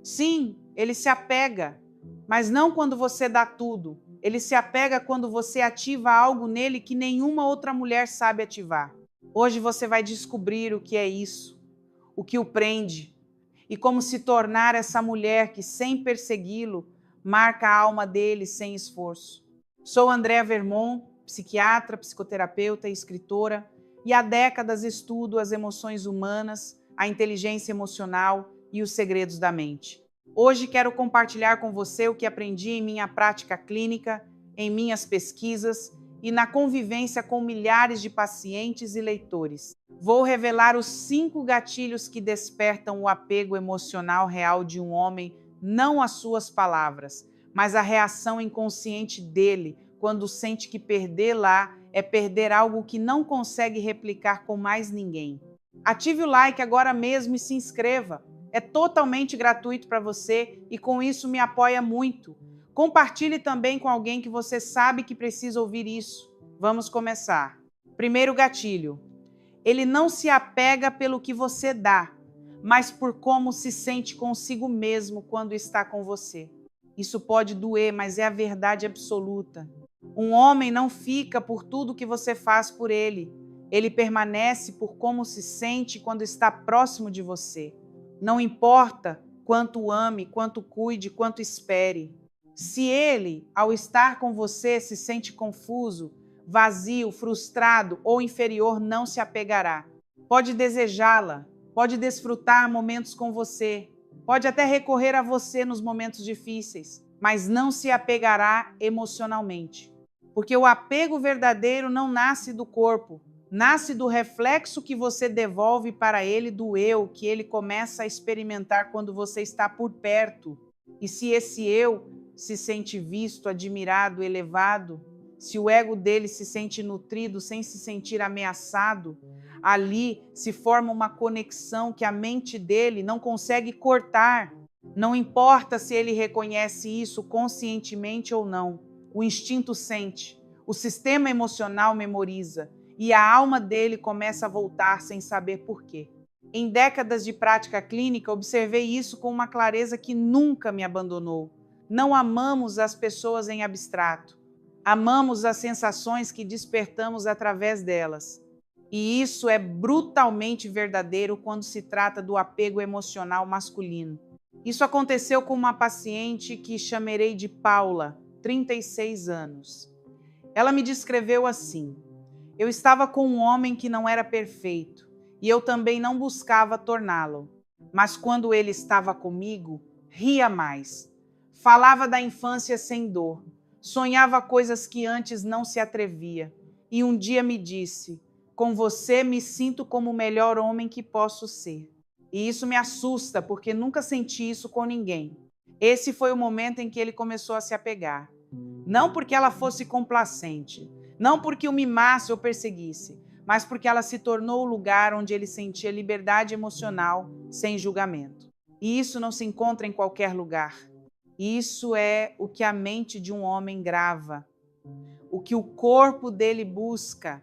Sim, ele se apega, mas não quando você dá tudo. Ele se apega quando você ativa algo nele que nenhuma outra mulher sabe ativar. Hoje você vai descobrir o que é isso, o que o prende e como se tornar essa mulher que, sem persegui-lo, marca a alma dele sem esforço. Sou Andréa Vermont, psiquiatra, psicoterapeuta e escritora, e há décadas estudo as emoções humanas, a inteligência emocional e os segredos da mente. Hoje quero compartilhar com você o que aprendi em minha prática clínica, em minhas pesquisas e na convivência com milhares de pacientes e leitores. Vou revelar os 5 gatilhos que despertam o apego emocional real de um homem, não as suas palavras, mas a reação inconsciente dele quando sente que perder lá é perder algo que não consegue replicar com mais ninguém. Ative o like agora mesmo e se inscreva. É totalmente gratuito para você e com isso me apoia muito. Compartilhe também com alguém que você sabe que precisa ouvir isso. Vamos começar. Primeiro gatilho. Ele não se apega pelo que você dá, mas por como se sente consigo mesmo quando está com você. Isso pode doer, mas é a verdade absoluta. Um homem não fica por tudo que você faz por ele. Ele permanece por como se sente quando está próximo de você. Não importa quanto ame, quanto cuide, quanto espere. Se ele, ao estar com você, se sente confuso, vazio, frustrado ou inferior, não se apegará. Pode desejá-la, pode desfrutar momentos com você, pode até recorrer a você nos momentos difíceis, mas não se apegará emocionalmente. Porque o apego verdadeiro não nasce do corpo, nasce do reflexo que você devolve para ele do eu que ele começa a experimentar quando você está por perto. E se esse eu se sente visto, admirado, elevado, se o ego dele se sente nutrido sem se sentir ameaçado, ali se forma uma conexão que a mente dele não consegue cortar. Não importa se ele reconhece isso conscientemente ou não, o instinto sente, o sistema emocional memoriza e a alma dele começa a voltar sem saber por quê. Em décadas de prática clínica, observei isso com uma clareza que nunca me abandonou. Não amamos as pessoas em abstrato. Amamos as sensações que despertamos através delas. E isso é brutalmente verdadeiro quando se trata do apego emocional masculino. Isso aconteceu com uma paciente que chamarei de Paula, 36 anos. Ela me descreveu assim: eu estava com um homem que não era perfeito e eu também não buscava torná-lo. Mas quando ele estava comigo, ria mais. Falava da infância sem dor. Sonhava coisas que antes não se atrevia. E um dia me disse: com você me sinto como o melhor homem que posso ser. E isso me assusta, porque nunca senti isso com ninguém. Esse foi o momento em que ele começou a se apegar. Não porque ela fosse complacente, não porque o mimasse ou perseguisse, mas porque ela se tornou o lugar onde ele sentia liberdade emocional sem julgamento. E isso não se encontra em qualquer lugar. Isso é o que a mente de um homem grava, o que o corpo dele busca,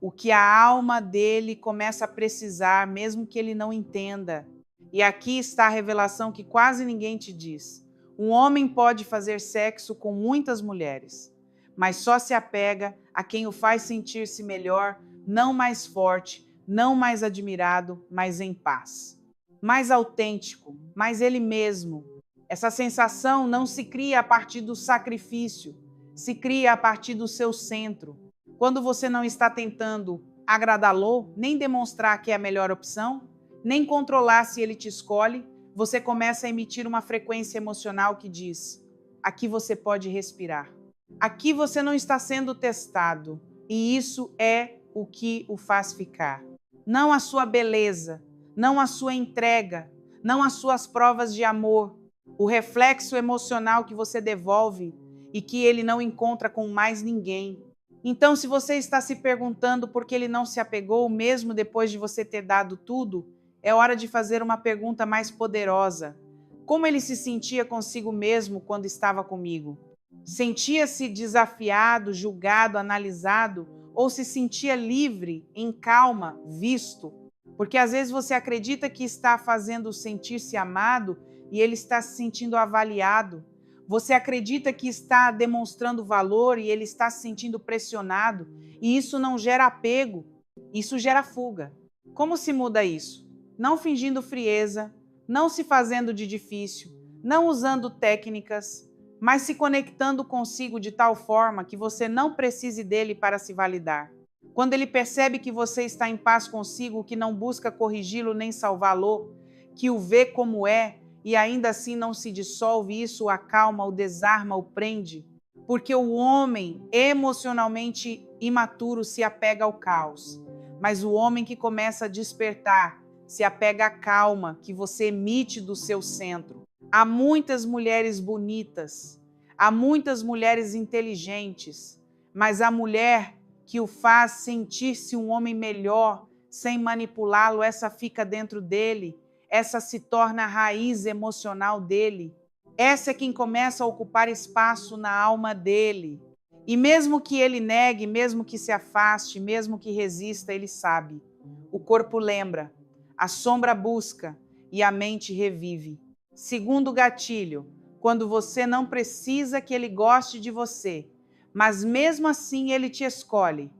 o que a alma dele começa a precisar, mesmo que ele não entenda. E aqui está a revelação que quase ninguém te diz. Um homem pode fazer sexo com muitas mulheres, mas só se apega a quem o faz sentir-se melhor, não mais forte, não mais admirado, mas em paz. Mais autêntico, mais ele mesmo. Essa sensação não se cria a partir do sacrifício, se cria a partir do seu centro. Quando você não está tentando agradá-lo, nem demonstrar que é a melhor opção, nem controlar se ele te escolhe, você começa a emitir uma frequência emocional que diz: aqui você pode respirar. Aqui você não está sendo testado. E isso é o que o faz ficar. Não a sua beleza, não a sua entrega, não as suas provas de amor, o reflexo emocional que você devolve e que ele não encontra com mais ninguém. Então, se você está se perguntando por que ele não se apegou, mesmo depois de você ter dado tudo, é hora de fazer uma pergunta mais poderosa. Como ele se sentia consigo mesmo quando estava comigo? Sentia-se desafiado, julgado, analisado, ou se sentia livre, em calma, visto? Porque às vezes você acredita que está fazendo sentir-se amado e ele está se sentindo avaliado. Você acredita que está demonstrando valor e ele está se sentindo pressionado, e isso não gera apego, isso gera fuga. Como se muda isso? Não fingindo frieza, não se fazendo de difícil, não usando técnicas, mas se conectando consigo de tal forma que você não precise dele para se validar. Quando ele percebe que você está em paz consigo, que não busca corrigi-lo nem salvá-lo, que o vê como é e ainda assim não se dissolve, isso o acalma, o desarma, o prende. Porque o homem emocionalmente imaturo se apega ao caos, mas o homem que começa a despertar se apega à calma que você emite do seu centro. Há muitas mulheres bonitas, há muitas mulheres inteligentes, mas a mulher que o faz sentir-se um homem melhor, sem manipulá-lo, essa fica dentro dele, essa se torna a raiz emocional dele. Essa é quem começa a ocupar espaço na alma dele. E mesmo que ele negue, mesmo que se afaste, mesmo que resista, ele sabe. O corpo lembra, a sombra busca e a mente revive. Segundo gatilho, quando você não precisa que ele goste de você, mas mesmo assim ele te escolhe.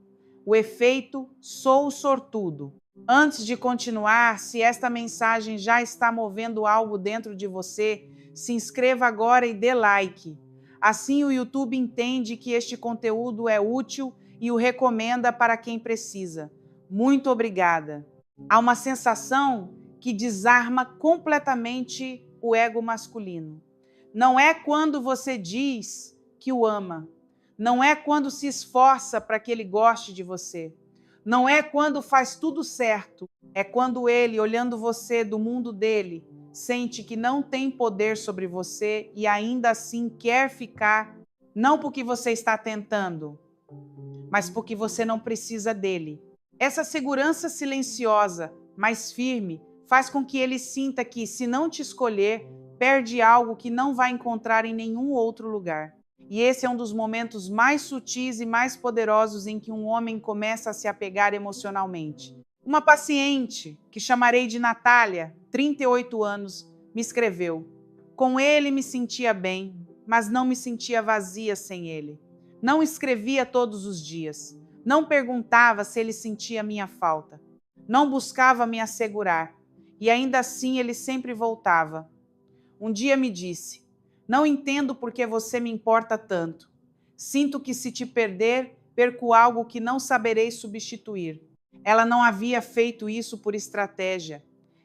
O efeito, sou o sortudo. Antes de continuar, se esta mensagem já está movendo algo dentro de você, se inscreva agora e dê like. Assim o YouTube entende que este conteúdo é útil e o recomenda para quem precisa. Muito obrigada. Há uma sensação que desarma completamente o ego masculino. Não é quando você diz que o ama. Não é quando se esforça para que ele goste de você. Não é quando faz tudo certo. É quando ele, olhando você do mundo dele, sente que não tem poder sobre você e ainda assim quer ficar, não porque você está tentando, mas porque você não precisa dele. Essa segurança silenciosa, mas firme, faz com que ele sinta que, se não te escolher, perde algo que não vai encontrar em nenhum outro lugar. E esse é um dos momentos mais sutis e mais poderosos em que um homem começa a se apegar emocionalmente. Uma paciente, que chamarei de Natália, 38 anos, me escreveu: com ele me sentia bem, mas não me sentia vazia sem ele. Não escrevia todos os dias. Não perguntava se ele sentia minha falta. Não buscava me assegurar. E ainda assim ele sempre voltava. Um dia me disse: não entendo por que você me importa tanto. Sinto que se te perder, perco algo que não saberei substituir. Ela não havia feito isso por estratégia.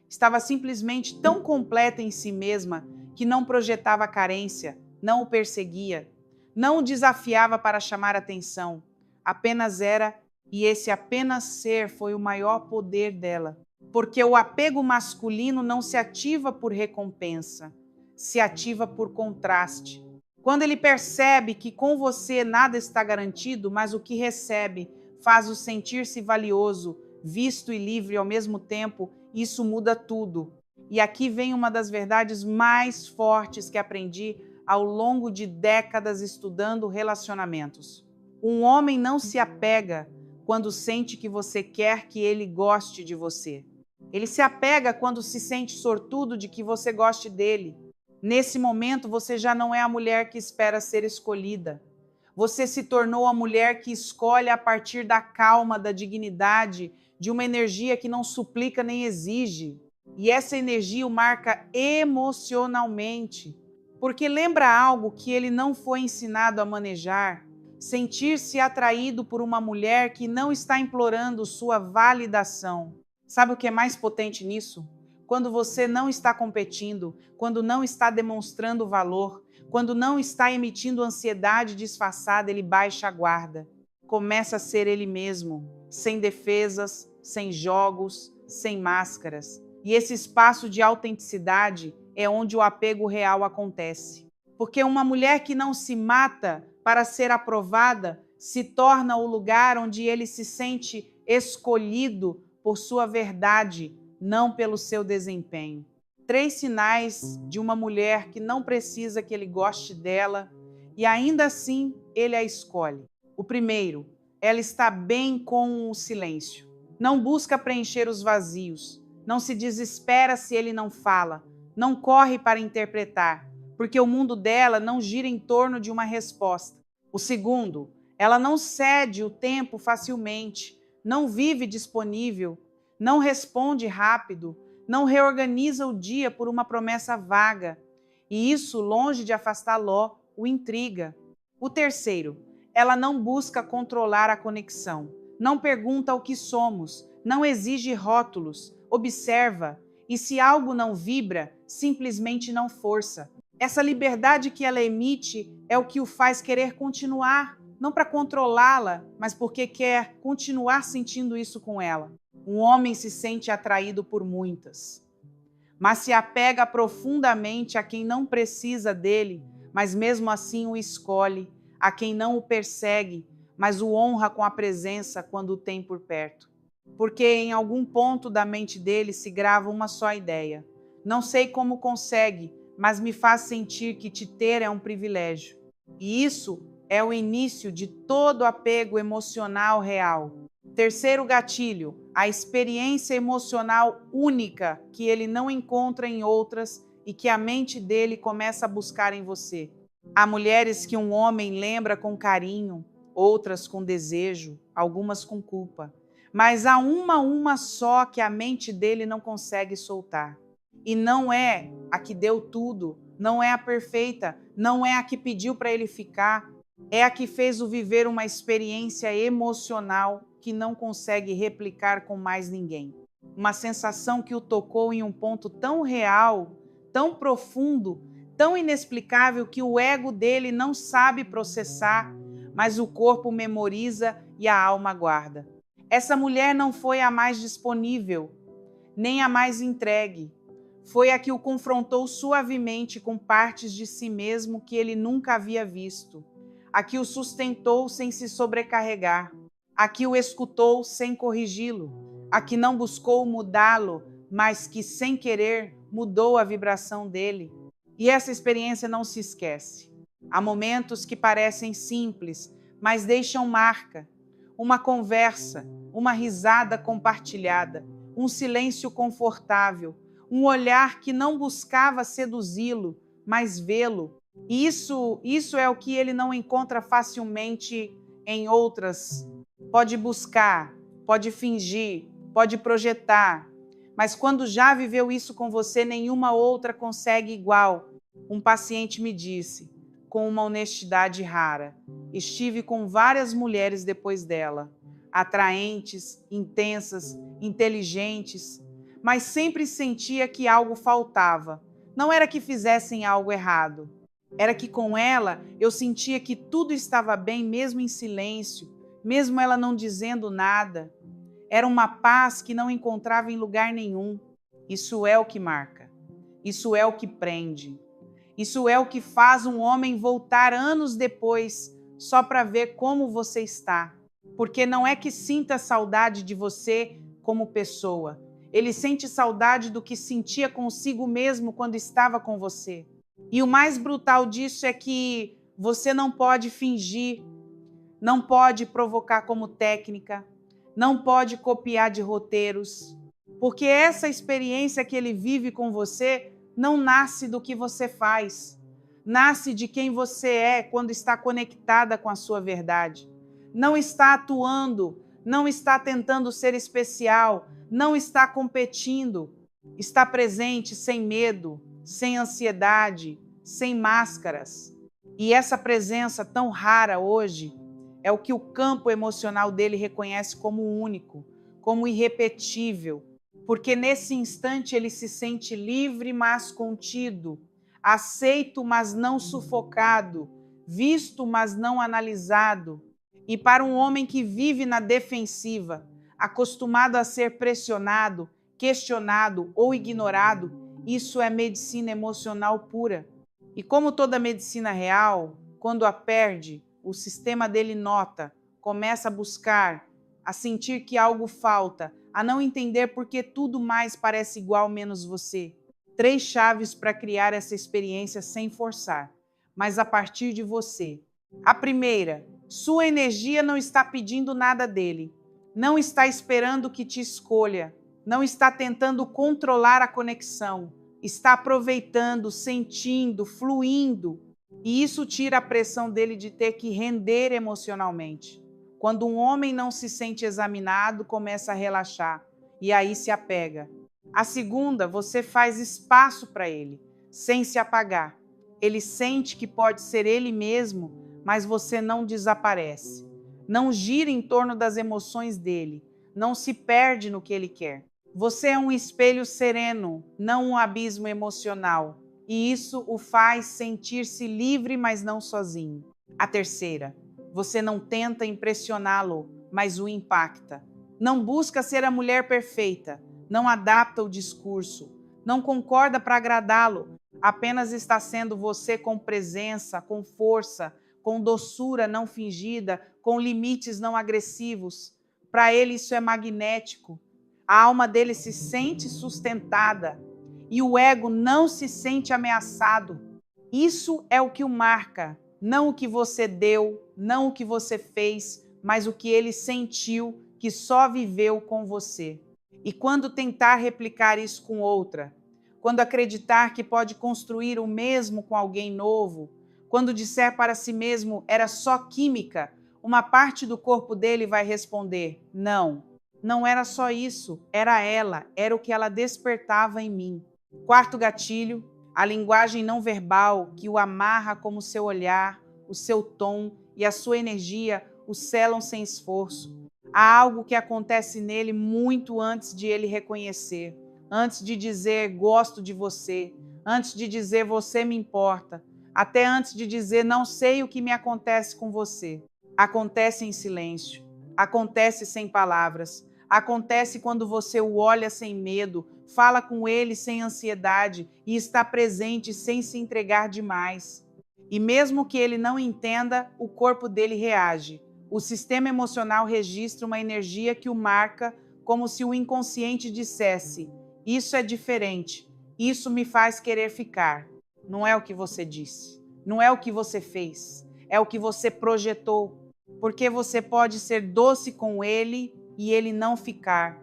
Estava simplesmente tão completa em si mesma que não projetava carência, não o perseguia, não o desafiava para chamar atenção. Apenas era, e esse apenas ser foi o maior poder dela. Porque o apego masculino não se ativa por recompensa, se ativa por contraste. Quando ele percebe que com você nada está garantido, mas o que recebe faz-o sentir-se valioso, visto e livre ao mesmo tempo, isso muda tudo. E aqui vem uma das verdades mais fortes que aprendi ao longo de décadas estudando relacionamentos. Um homem não se apega quando sente que você quer que ele goste de você. Ele se apega quando se sente sortudo de que você goste dele. Nesse momento, você já não é a mulher que espera ser escolhida. Você se tornou a mulher que escolhe a partir da calma, da dignidade, de uma energia que não suplica nem exige. E essa energia o marca emocionalmente, porque lembra algo que ele não foi ensinado a manejar. Sentir-se atraído por uma mulher que não está implorando sua validação. Sabe o que é mais potente nisso? Quando você não está competindo, quando não está demonstrando valor, quando não está emitindo ansiedade disfarçada, ele baixa a guarda. Começa a ser ele mesmo, sem defesas, sem jogos, sem máscaras. E esse espaço de autenticidade é onde o apego real acontece. Porque uma mulher que não se mata para ser aprovada se torna o lugar onde ele se sente escolhido por sua verdade, não pelo seu desempenho. 3 sinais de uma mulher que não precisa que ele goste dela e ainda assim ele a escolhe. O primeiro, ela está bem com o silêncio. Não busca preencher os vazios. Não se desespera se ele não fala. não corre para interpretar, porque o mundo dela não gira em torno de uma resposta. O segundo, ela não cede o tempo facilmente, não vive disponível, não responde rápido, não reorganiza o dia por uma promessa vaga. E isso, longe de afastar Ló, o intriga. O terceiro, ela não busca controlar a conexão, não pergunta o que somos, não exige rótulos, observa, e se algo não vibra, simplesmente não força. Essa liberdade que ela emite é o que o faz querer continuar, não para controlá-la, mas porque quer continuar sentindo isso com ela. Um homem se sente atraído por muitas, mas se apega profundamente a quem não precisa dele, mas mesmo assim o escolhe, a quem não o persegue, mas o honra com a presença quando o tem por perto. Porque em algum ponto da mente dele se grava uma só ideia. Não sei como consegue, mas me faz sentir que te ter é um privilégio. E isso é o início de todo apego emocional real. Terceiro gatilho, a experiência emocional única que ele não encontra em outras e que a mente dele começa a buscar em você. Há mulheres que um homem lembra com carinho, outras com desejo, algumas com culpa. Mas há uma só que a mente dele não consegue soltar. E não é a que deu tudo, não é a perfeita, não é a que pediu para ele ficar, é a que fez-o viver uma experiência emocional que não consegue replicar com mais ninguém. Uma sensação que o tocou em um ponto tão real, tão profundo, tão inexplicável que o ego dele não sabe processar, mas o corpo memoriza e a alma guarda. Essa mulher não foi a mais disponível, nem a mais entregue. Foi a que o confrontou suavemente com partes de si mesmo que ele nunca havia visto. A que o sustentou sem se sobrecarregar. A que o escutou sem corrigi-lo. A que não buscou mudá-lo, mas que, sem querer, mudou a vibração dele. E essa experiência não se esquece. Há momentos que parecem simples, mas deixam marca. Uma conversa, uma risada compartilhada, um silêncio confortável, um olhar que não buscava seduzi-lo, mas vê-lo. Isso é o que ele não encontra facilmente em outras. Pode buscar, pode fingir, pode projetar, mas quando já viveu isso com você, nenhuma outra consegue igual. Um paciente me disse, com uma honestidade rara, estive com várias mulheres depois dela, atraentes, intensas, inteligentes, mas sempre sentia que algo faltava. Não era que fizessem algo errado, era que com ela eu sentia que tudo estava bem mesmo em silêncio, mesmo ela não dizendo nada. Era uma paz que não encontrava em lugar nenhum. Isso é o que marca, isso é o que prende. Isso é o que faz um homem voltar anos depois só para ver como você está. Porque não é que sinta saudade de você como pessoa. Ele sente saudade do que sentia consigo mesmo quando estava com você. E o mais brutal disso é que você não pode fingir, não pode provocar como técnica, não pode copiar de roteiros, porque essa experiência que ele vive com você não nasce do que você faz, nasce de quem você é quando está conectada com a sua verdade. Não está atuando, não está tentando ser especial, não está competindo, está presente sem medo, sem ansiedade, sem máscaras. E essa presença tão rara hoje é o que o campo emocional dele reconhece como único, como irrepetível, porque nesse instante ele se sente livre, mas contido, aceito, mas não sufocado, visto, mas não analisado. E para um homem que vive na defensiva, acostumado a ser pressionado, questionado ou ignorado, isso é medicina emocional pura. E como toda medicina real, quando a perde, o sistema dele nota, começa a buscar, a sentir que algo falta, a não entender porque tudo mais parece igual menos você. 3 chaves para criar essa experiência sem forçar, mas a partir de você. A primeira, sua energia não está pedindo nada dele, não está esperando que te escolha, não está tentando controlar a conexão, está aproveitando, sentindo, fluindo. E isso tira a pressão dele de ter que render emocionalmente. Quando um homem não se sente examinado, começa a relaxar e aí se apega. A segunda, você faz espaço para ele, sem se apagar. Ele sente que pode ser ele mesmo, mas você não desaparece. Não gira em torno das emoções dele, não se perde no que ele quer. Você é um espelho sereno, não um abismo emocional. E isso o faz sentir-se livre, mas não sozinho. A terceira, você não tenta impressioná-lo, mas o impacta. Não busca ser a mulher perfeita, não adapta o discurso, não concorda para agradá-lo, apenas está sendo você com presença, com força, com doçura não fingida, com limites não agressivos. Para ele isso é magnético. A alma dele se sente sustentada e o ego não se sente ameaçado. Isso é o que o marca, não o que você deu, não o que você fez, mas o que ele sentiu, que só viveu com você. E quando tentar replicar isso com outra, quando acreditar que pode construir o mesmo com alguém novo, quando disser para si mesmo era só química, uma parte do corpo dele vai responder: não, não era só isso, era ela, era o que ela despertava em mim. Quarto gatilho, a linguagem não verbal que o amarra como seu olhar, o seu tom e a sua energia o selam sem esforço. Há algo que acontece nele muito antes de ele reconhecer, antes de dizer gosto de você, antes de dizer você me importa, até antes de dizer não sei o que me acontece com você. Acontece em silêncio, acontece sem palavras, acontece quando você o olha sem medo, fala com ele sem ansiedade e está presente sem se entregar demais. E mesmo que ele não entenda, o corpo dele reage. O sistema emocional registra uma energia que o marca, como se o inconsciente dissesse: isso é diferente, isso me faz querer ficar. Não é o que você disse, não é o que você fez, é o que você projetou. Porque você pode ser doce com ele e ele não ficar.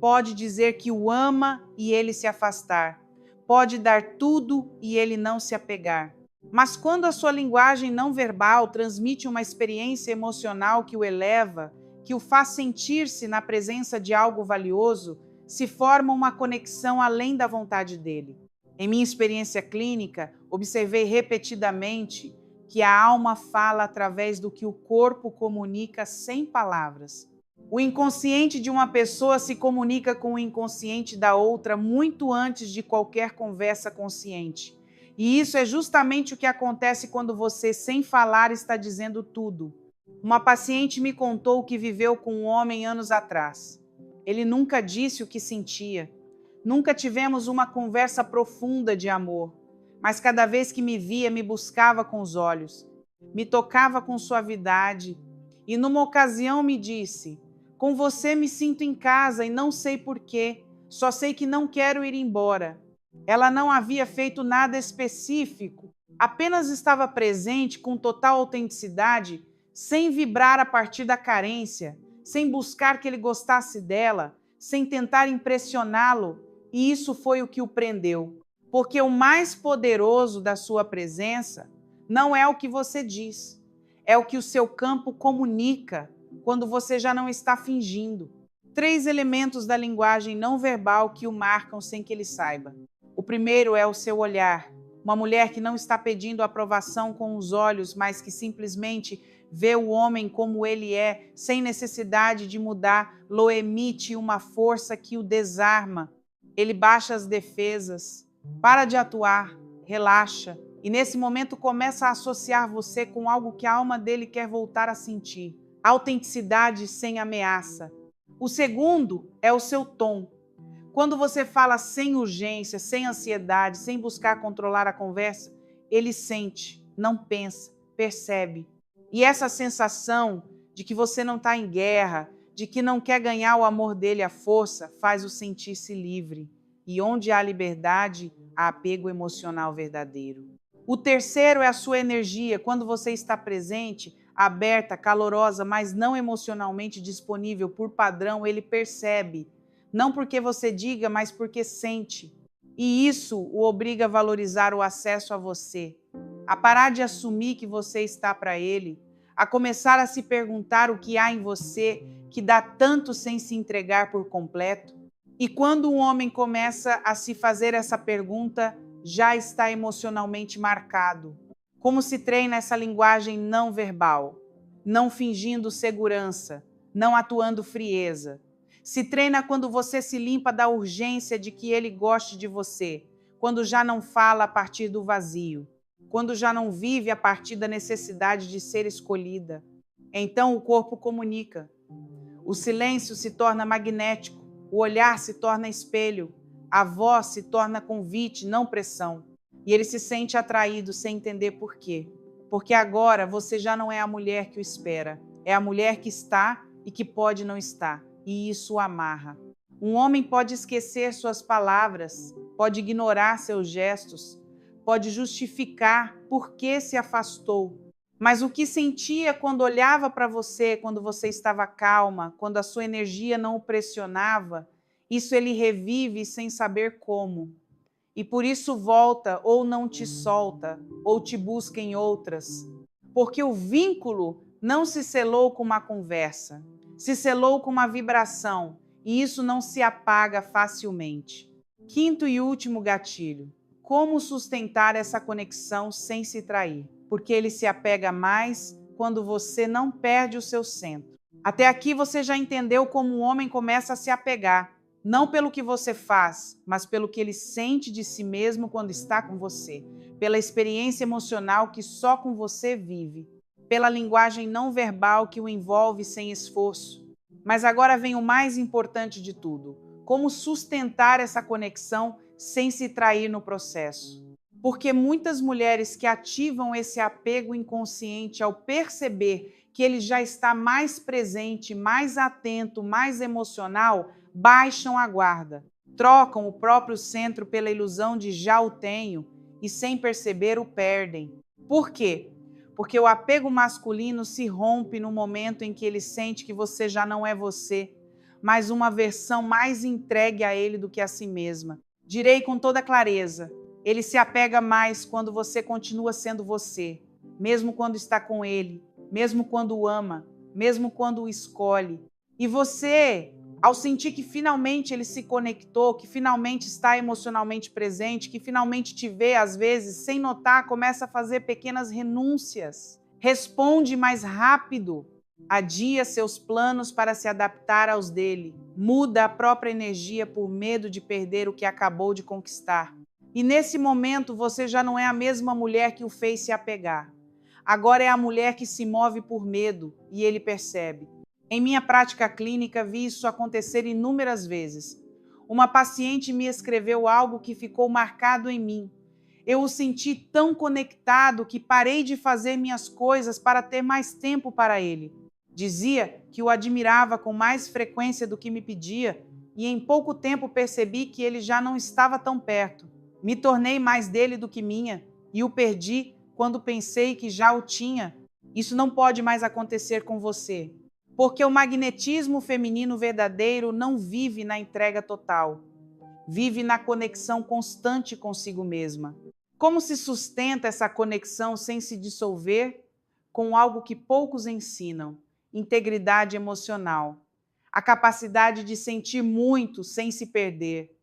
Pode dizer que o ama e ele se afastar. Pode dar tudo e ele não se apegar. Mas quando a sua linguagem não verbal transmite uma experiência emocional que o eleva, que o faz sentir-se na presença de algo valioso, se forma uma conexão além da vontade dele. Em minha experiência clínica, observei repetidamente que a alma fala através do que o corpo comunica sem palavras. O inconsciente de uma pessoa se comunica com o inconsciente da outra muito antes de qualquer conversa consciente. E isso é justamente o que acontece quando você, sem falar, está dizendo tudo. Uma paciente me contou que viveu com um homem anos atrás. Ele nunca disse o que sentia. Nunca tivemos uma conversa profunda de amor. Mas cada vez que me via, me buscava com os olhos, me tocava com suavidade e numa ocasião me disse: com você me sinto em casa e não sei porquê, só sei que não quero ir embora. Ela não havia feito nada específico, apenas estava presente com total autenticidade, sem vibrar a partir da carência, sem buscar que ele gostasse dela, sem tentar impressioná-lo, e isso foi o que o prendeu. Porque o mais poderoso da sua presença não é o que você diz, é o que o seu campo comunica quando você já não está fingindo. 3 elementos da linguagem não verbal que o marcam sem que ele saiba. O primeiro é o seu olhar. Uma mulher que não está pedindo aprovação com os olhos, mas que simplesmente vê o homem como ele é, sem necessidade de mudar, lo emite uma força que o desarma. Ele baixa as defesas. Para de atuar, relaxa e nesse momento começa a associar você com algo que a alma dele quer voltar a sentir. Autenticidade sem ameaça. O segundo é o seu tom. Quando você fala sem urgência, sem ansiedade, sem buscar controlar a conversa, ele sente, não pensa, percebe. E essa sensação de que você não está em guerra, de que não quer ganhar o amor dele à força, faz o sentir-se livre. E onde há liberdade, há apego emocional verdadeiro. O terceiro é a sua energia. Quando você está presente, aberta, calorosa, mas não emocionalmente disponível por padrão, ele percebe. Não porque você diga, mas porque sente. E isso o obriga a valorizar o acesso a você, a parar de assumir que você está para ele, a começar a se perguntar o que há em você que dá tanto sem se entregar por completo. E quando um homem começa a se fazer essa pergunta, já está emocionalmente marcado. Como se treina essa linguagem não verbal? Não fingindo segurança, não atuando frieza. Se treina quando você se limpa da urgência de que ele goste de você, quando já não fala a partir do vazio, quando já não vive a partir da necessidade de ser escolhida. Então o corpo comunica. O silêncio se torna magnético, o olhar se torna espelho, a voz se torna convite, não pressão. E ele se sente atraído sem entender por quê. Porque agora você já não é a mulher que o espera, é a mulher que está e que pode não estar. E isso o amarra. Um homem pode esquecer suas palavras, pode ignorar seus gestos, pode justificar por que se afastou. Mas o que sentia quando olhava para você, quando você estava calma, quando a sua energia não o pressionava, isso ele revive sem saber como. E por isso volta ou não te solta, ou te busca em outras. Porque o vínculo não se selou com uma conversa, se selou com uma vibração, e isso não se apaga facilmente. Quinto e último gatilho: como sustentar essa conexão sem se trair? Porque ele se apega mais quando você não perde o seu centro. Até aqui você já entendeu como um homem começa a se apegar, não pelo que você faz, mas pelo que ele sente de si mesmo quando está com você, pela experiência emocional que só com você vive, pela linguagem não verbal que o envolve sem esforço. Mas agora vem o mais importante de tudo: como sustentar essa conexão sem se trair no processo. Porque muitas mulheres que ativam esse apego inconsciente ao perceber que ele já está mais presente, mais atento, mais emocional, baixam a guarda, trocam o próprio centro pela ilusão de já o tenho e, sem perceber, o perdem. Por quê? Porque o apego masculino se rompe no momento em que ele sente que você já não é você, mas uma versão mais entregue a ele do que a si mesma. Direi com toda clareza: ele se apega mais quando você continua sendo você, mesmo quando está com ele, mesmo quando o ama, mesmo quando o escolhe. E você, ao sentir que finalmente ele se conectou, que finalmente está emocionalmente presente, que finalmente te vê, às vezes, sem notar, começa a fazer pequenas renúncias. Responde mais rápido. Adia seus planos para se adaptar aos dele. Muda a própria energia por medo de perder o que acabou de conquistar. E nesse momento você já não é a mesma mulher que o fez se apegar. Agora é a mulher que se move por medo e ele percebe. Em minha prática clínica vi isso acontecer inúmeras vezes. Uma paciente me escreveu algo que ficou marcado em mim. Eu o senti tão conectado que parei de fazer minhas coisas para ter mais tempo para ele. Dizia que o admirava com mais frequência do que me pedia e em pouco tempo percebi que ele já não estava tão perto. Me tornei mais dele do que minha e o perdi quando pensei que já o tinha. Isso não pode mais acontecer com você, porque o magnetismo feminino verdadeiro não vive na entrega total, vive na conexão constante consigo mesma. Como se sustenta essa conexão sem se dissolver? Com algo que poucos ensinam: integridade emocional, a capacidade de sentir muito sem se perder,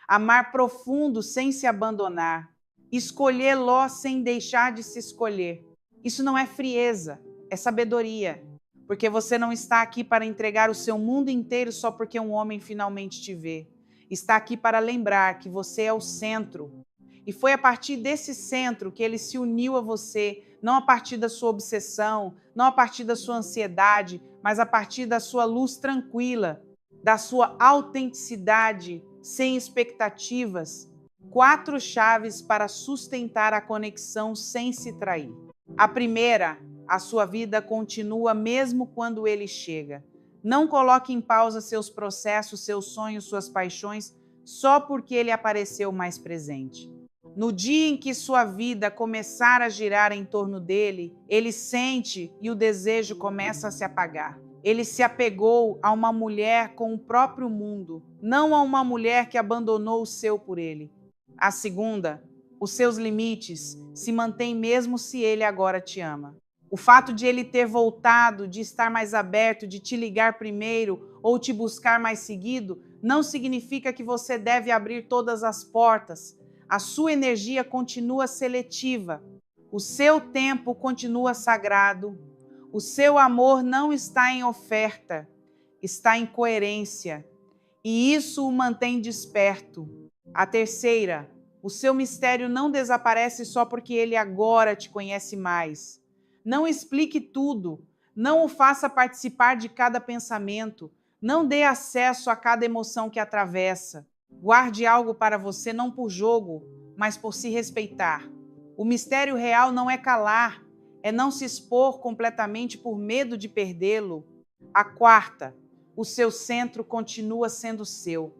amar profundo sem se abandonar, escolher Ló sem deixar de se escolher. Isso não é frieza, é sabedoria, porque você não está aqui para entregar o seu mundo inteiro só porque um homem finalmente te vê. Está aqui para lembrar que você é o centro. E foi a partir desse centro que ele se uniu a você, não a partir da sua obsessão, não a partir da sua ansiedade, mas a partir da sua luz tranquila, da sua autenticidade, sem expectativas. 4 chaves para sustentar a conexão sem se trair. A primeira: a sua vida continua mesmo quando ele chega. Não coloque em pausa seus processos, seus sonhos, suas paixões, só porque ele apareceu mais presente. No dia em que sua vida começar a girar em torno dele, ele sente e o desejo começa a se apagar. Ele se apegou a uma mulher com o próprio mundo, não a uma mulher que abandonou o seu por ele. A segunda, os seus limites se mantêm mesmo se ele agora te ama. O fato de ele ter voltado, de estar mais aberto, de te ligar primeiro ou te buscar mais seguido, não significa que você deve abrir todas as portas. A sua energia continua seletiva. O seu tempo continua sagrado. O seu amor não está em oferta, está em coerência. E isso o mantém desperto. A terceira, o seu mistério não desaparece só porque ele agora te conhece mais. Não explique tudo, não o faça participar de cada pensamento, não dê acesso a cada emoção que atravessa. Guarde algo para você não por jogo, mas por se respeitar. O mistério real não é calar, é não se expor completamente por medo de perdê-lo. A quarta, o seu centro continua sendo seu.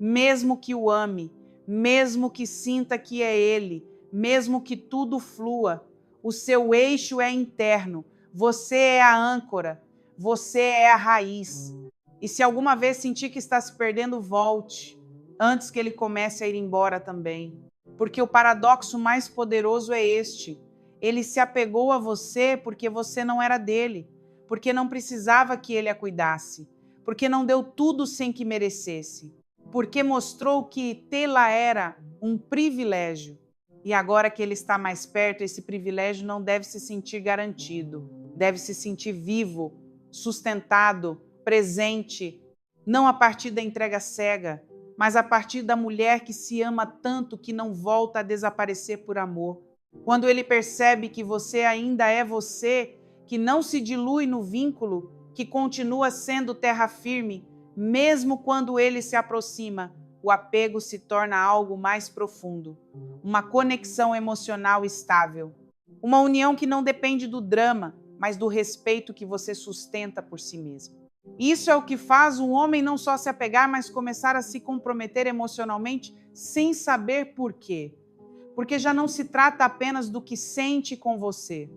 Mesmo que o ame, mesmo que sinta que é ele, mesmo que tudo flua, o seu eixo é interno, você é a âncora, você é a raiz. E se alguma vez sentir que está se perdendo, volte, antes que ele comece a ir embora também. Porque o paradoxo mais poderoso é este: ele se apegou a você porque você não era dele, porque não precisava que ele a cuidasse, porque não deu tudo sem que merecesse, porque mostrou que tê-la era um privilégio. E agora que ele está mais perto, esse privilégio não deve se sentir garantido, deve se sentir vivo, sustentado, presente, não a partir da entrega cega, mas a partir da mulher que se ama tanto que não volta a desaparecer por amor. Quando ele percebe que você ainda é você, que não se dilui no vínculo, que continua sendo terra firme, mesmo quando ele se aproxima, o apego se torna algo mais profundo, uma conexão emocional estável, uma união que não depende do drama, mas do respeito que você sustenta por si mesmo. Isso é o que faz um homem não só se apegar, mas começar a se comprometer emocionalmente sem saber por quê. Porque já não se trata apenas do que sente com você,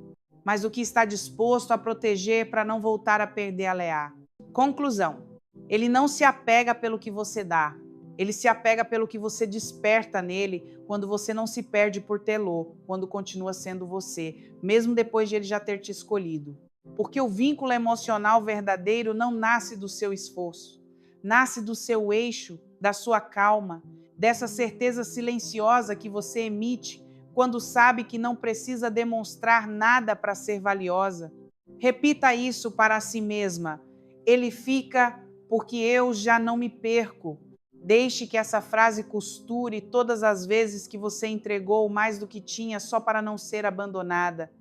mas do que está disposto a proteger para não voltar a perder a Leá. Conclusão: ele não se apega pelo que você dá, ele se apega pelo que você desperta nele quando você não se perde por tê-lo, quando continua sendo você, mesmo depois de ele já ter te escolhido. Porque o vínculo emocional verdadeiro não nasce do seu esforço, nasce do seu eixo, da sua calma, dessa certeza silenciosa que você emite quando sabe que não precisa demonstrar nada para ser valiosa. Repita isso para si mesma: ele fica porque eu já não me perco. Deixe que essa frase costure todas as vezes que você entregou mais do que tinha só para não ser abandonada.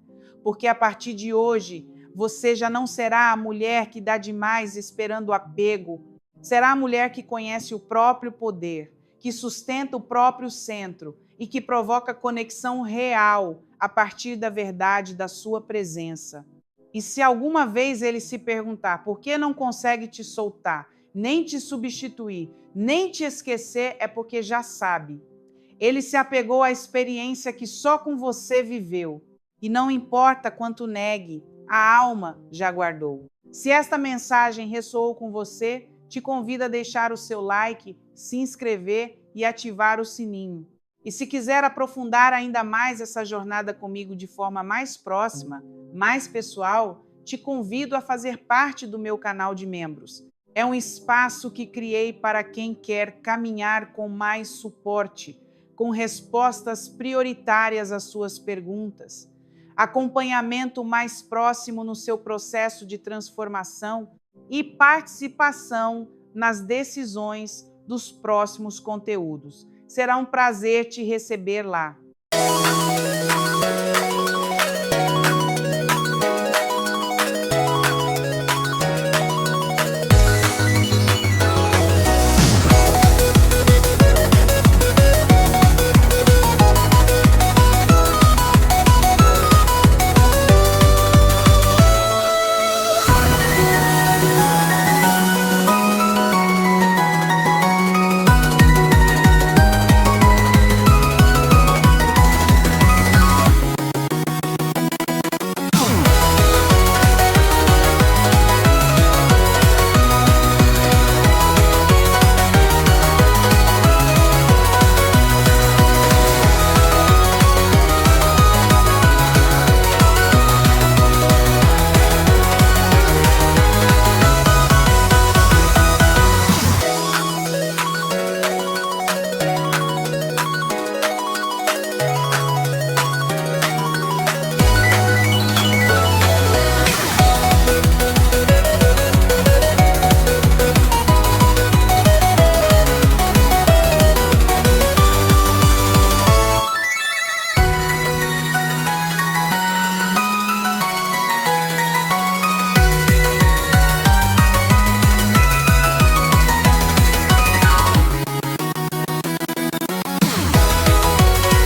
Porque a partir de hoje, você já não será a mulher que dá demais esperando apego. Será a mulher que conhece o próprio poder, que sustenta o próprio centro e que provoca conexão real a partir da verdade da sua presença. E se alguma vez ele se perguntar por que não consegue te soltar, nem te substituir, nem te esquecer, é porque já sabe. Ele se apegou à experiência que só com você viveu. E não importa quanto negue, a alma já guardou. Se esta mensagem ressoou com você, te convido a deixar o seu like, se inscrever e ativar o sininho. E se quiser aprofundar ainda mais essa jornada comigo de forma mais próxima, mais pessoal, te convido a fazer parte do meu canal de membros. É um espaço que criei para quem quer caminhar com mais suporte, com respostas prioritárias às suas perguntas, acompanhamento mais próximo no seu processo de transformação e participação nas decisões dos próximos conteúdos. Será um prazer te receber lá.